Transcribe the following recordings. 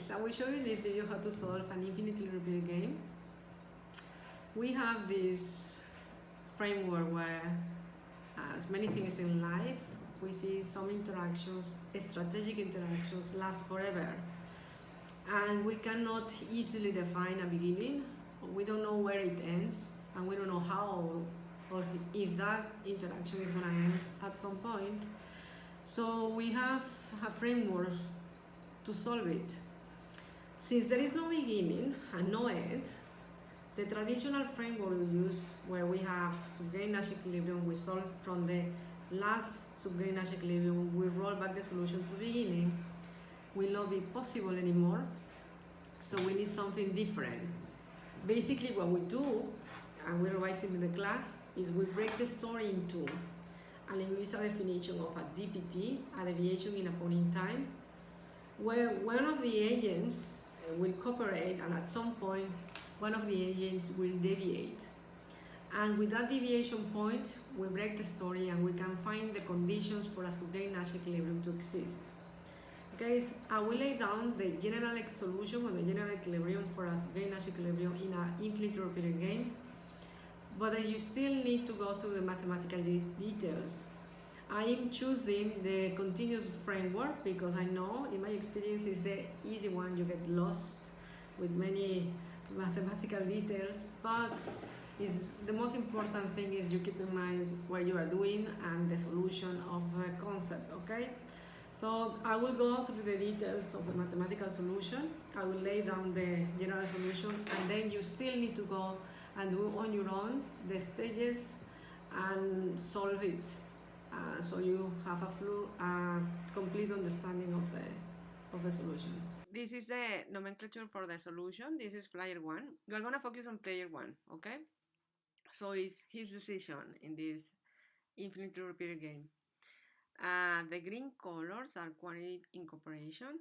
guys, I will show you in this video how to solve an infinitely repeated game. We have this framework where, as many things in life, we see some interactions, strategic interactions, last forever. And we cannot easily define a beginning. We don't know where it ends, and we don't know how or if that interaction is going to end at some point. So we have a framework to solve it. Since there is no beginning and no end, the traditional framework we use, where we have subgame Nash equilibrium, we solve from the last subgame Nash equilibrium, we roll back the solution to the beginning, will not be possible anymore. So we need something different. Basically what we do, and we revise it in the class, is we break the story in two. And we use a definition of a DPT, a deviation in a point in time, where one of the agents will cooperate, and at some point one of the agents will deviate. And with that deviation point, we break the story and we can find the conditions for a subgame Nash equilibrium to exist. Okay, so I will lay down the general solution or the general equilibrium for a subgame Nash equilibrium in an infinitely repeated game, but you still need to go through the mathematical details. I am choosing the continuous framework because I know in my experience is the easy one. You get lost with many mathematical details, but is the most important thing is you keep in mind what you are doing and the solution of the concept. Okay, so I will go through the details of the mathematical solution. I will lay down the general solution, and then you still need to go and do on your own the stages and solve it. So you have a complete understanding of the solution. This is the nomenclature for the solution. This is player one. We are going to focus on player one, okay? So it's his decision in this infinitely repeated game. The green colors are quantity in cooperation.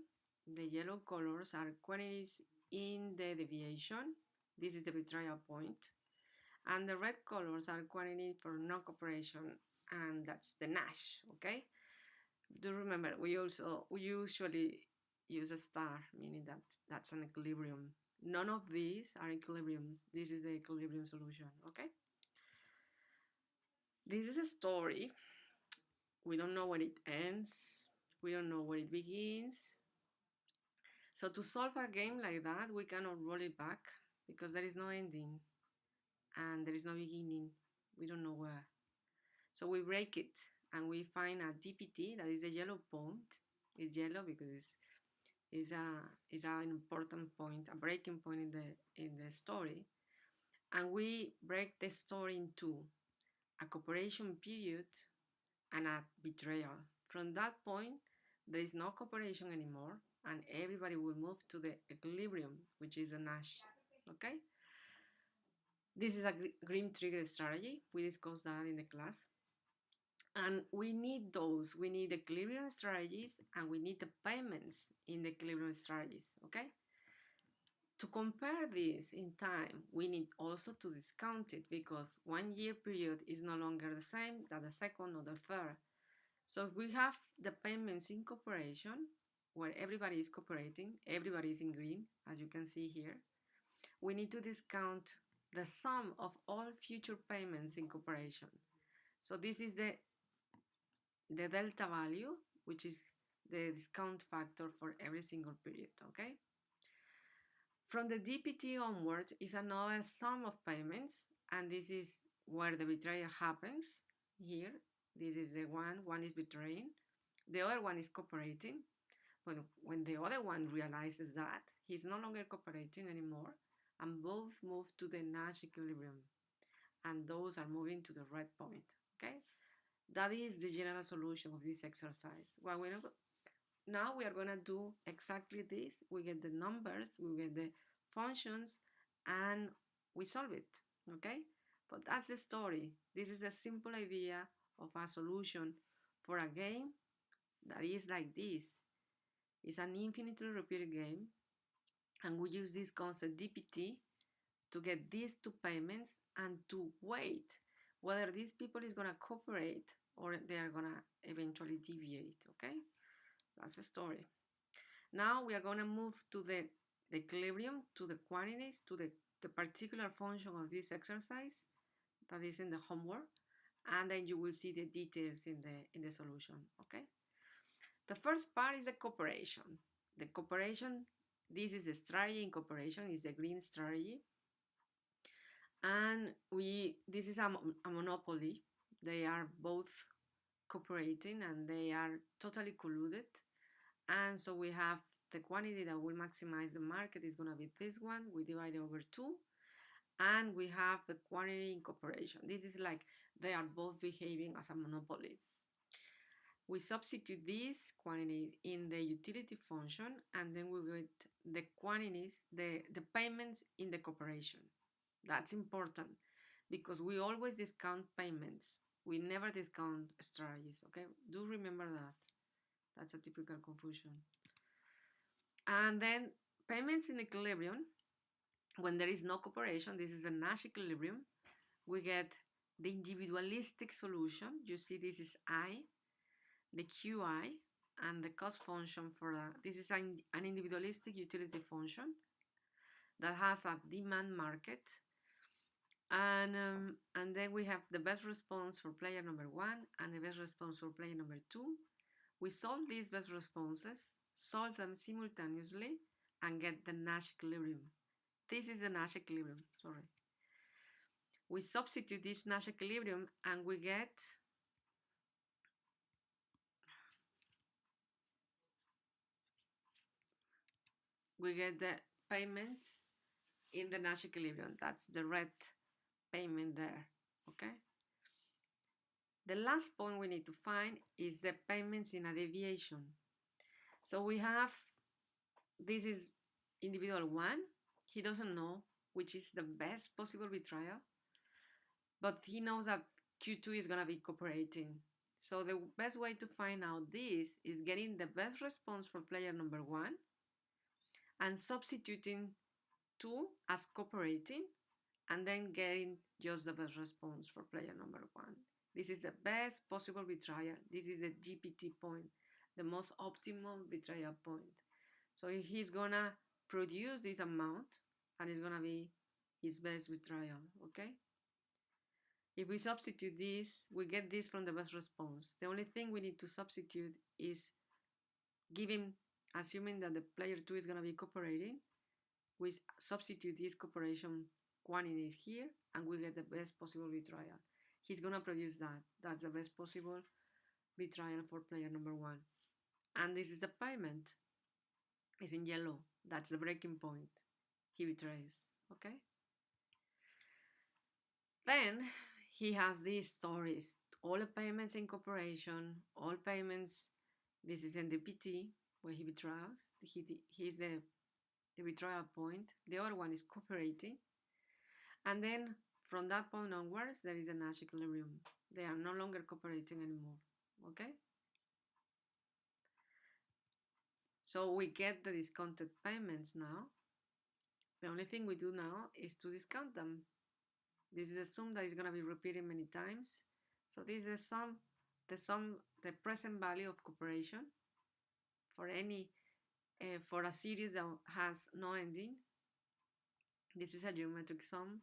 The yellow colors are quantities in the deviation. This is the betrayal point. And the red colors are quantity for non-cooperation, and that's the Nash, okay? Do remember, we usually use a star, meaning that that's an equilibrium. None of these are equilibriums. This is the equilibrium solution, okay? This is a story. We don't know where it ends. We don't know where it begins. So to solve a game like that, we cannot roll it back because there is no ending and there is no beginning. We don't know where. So we break it and we find a DPT, that is the yellow point. It's yellow because it's an important point, a breaking point in the story. And we break the story in two, a cooperation period and a betrayal. From that point, there is no cooperation anymore, and everybody will move to the equilibrium, which is the Nash. Okay? This is a green trigger strategy. We discussed that in the class. And we need those. We need the equilibrium strategies and we need the payments in the equilibrium strategies, okay? To compare this in time, we need also to discount it because 1 year period is no longer the same as the second or the third. So if we have the payments in cooperation, where everybody is cooperating, everybody is in green, as you can see here, we need to discount the sum of all future payments in cooperation. So this is the delta value, which is the discount factor for every single period, okay? From the DPT onwards is another sum of payments, and this is where the betrayal happens here. This is the one is betraying, the other one is cooperating, but when the other one realizes that, he's no longer cooperating anymore, and both move to the Nash equilibrium, and those are moving to the red point, okay? That is the general solution of this exercise. Now we are going to do exactly this. We get the numbers, we get the functions, and we solve it, okay? But that's the story. This is a simple idea of a solution for a game that is like this. It's an infinitely repeated game, and we use this concept DPT to get these two payments and to wait whether these people is going to cooperate or they are going to eventually deviate, okay? That's the story. Now we are going to move to the equilibrium, to the quantities, to the particular function of this exercise that is in the homework, and then you will see the details in the solution, okay? The first part is the cooperation. The cooperation, this is the strategy in cooperation, is the green strategy. And this is a monopoly. They are both cooperating and they are totally colluded. And so we have the quantity that will maximize the market is going to be this one. We divide it over 2. And we have the quantity in cooperation. This is like they are both behaving as a monopoly. We substitute this quantity in the utility function, and then we get the quantities, the payments in the cooperation. That's important because we always discount payments. We never discount strategies, okay? Do remember that. That's a typical confusion. And then payments in equilibrium, when there is no cooperation, this is a Nash equilibrium, we get the individualistic solution. You see this is I, the QI, and the cost function for this is an individualistic utility function that has a demand market. And then we have the best response for player number 1 and the best response for player number 2. We solve these best responses, solve them simultaneously, and get the Nash equilibrium. This is the Nash equilibrium, sorry. We substitute this Nash equilibrium and we get the payments in the Nash equilibrium. That's the red payment there, okay? The last point we need to find is the payments in a deviation. So we have, this is individual 1. He doesn't know which is the best possible betrayal, but he knows that Q2 is going to be cooperating. So the best way to find out this is getting the best response for player number 1 and substituting 2 as cooperating, and then getting just the best response for player number 1. This is the best possible betrayal. This is the GPT point, the most optimal betrayal point. So he's gonna produce this amount and it's gonna be his best betrayal, okay? If we substitute this, we get this from the best response. The only thing we need to substitute is assuming that the player 2 is gonna be cooperating, we substitute this cooperation quantity here and we get the best possible betrayal. He's gonna produce that. That's the best possible betrayal for player number 1. And this is the payment. It's in yellow. That's the breaking point. He betrays, okay? Then he has these stories. All the payments in cooperation, all payments, this is in the PT where he betrays. He's the betrayal point. The other one is cooperating. And then from that point onwards, there is a Nash equilibrium. They are no longer cooperating anymore, okay? So we get the discounted payments now. The only thing we do now is to discount them. This is a sum that is going to be repeated many times. So this is the present value of cooperation for for a series that has no ending. This is a geometric sum.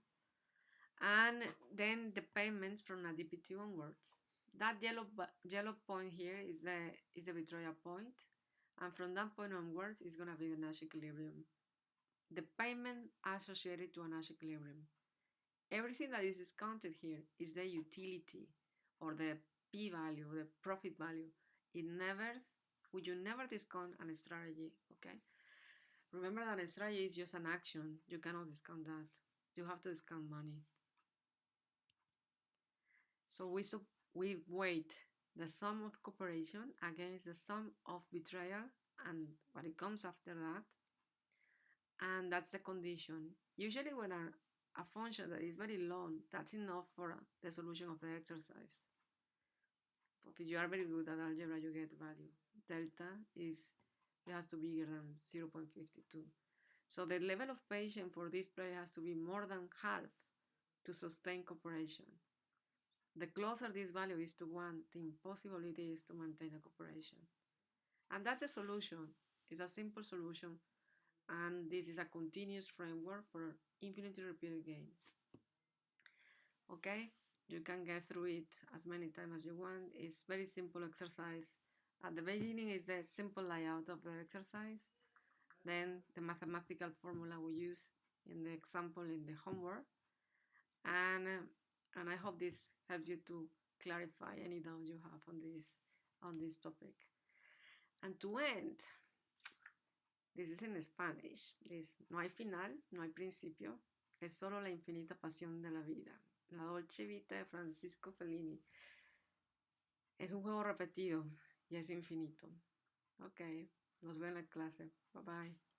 And then the payments from a DP2 onwards. That yellow point here is the betrayal point, and from that point onwards is going to be the Nash equilibrium. The payment associated to a Nash equilibrium. Everything that is discounted here is the utility or the P value, the profit value. You never discount a strategy, okay? Remember that a strategy is just an action. You cannot discount that. You have to discount money. So we weight the sum of cooperation against the sum of betrayal and what it comes after that. And that's the condition. Usually when a function that is very long, that's enough for the solution of the exercise. But if you are very good at algebra, you get value. Delta it has to be bigger than 0.52. So the level of patience for this player has to be more than half to sustain cooperation. The closer this value is to 1, the impossibility is to maintain a cooperation. And that's the solution. It's a simple solution, and this is a continuous framework for infinitely repeated games. Okay, you can get through it as many times as you want. It's very simple exercise. At the beginning is the simple layout of the exercise, then the mathematical formula we use in the example in the homework, and I hope this helps you to clarify any doubts you have on this topic. And to end, this is in Spanish. This, no hay final, no hay principio, es solo la infinita pasión de la vida. La Dolce Vita de Francisco Fellini. Es un juego repetido y es infinito. Ok, nos vemos en la clase. Bye bye.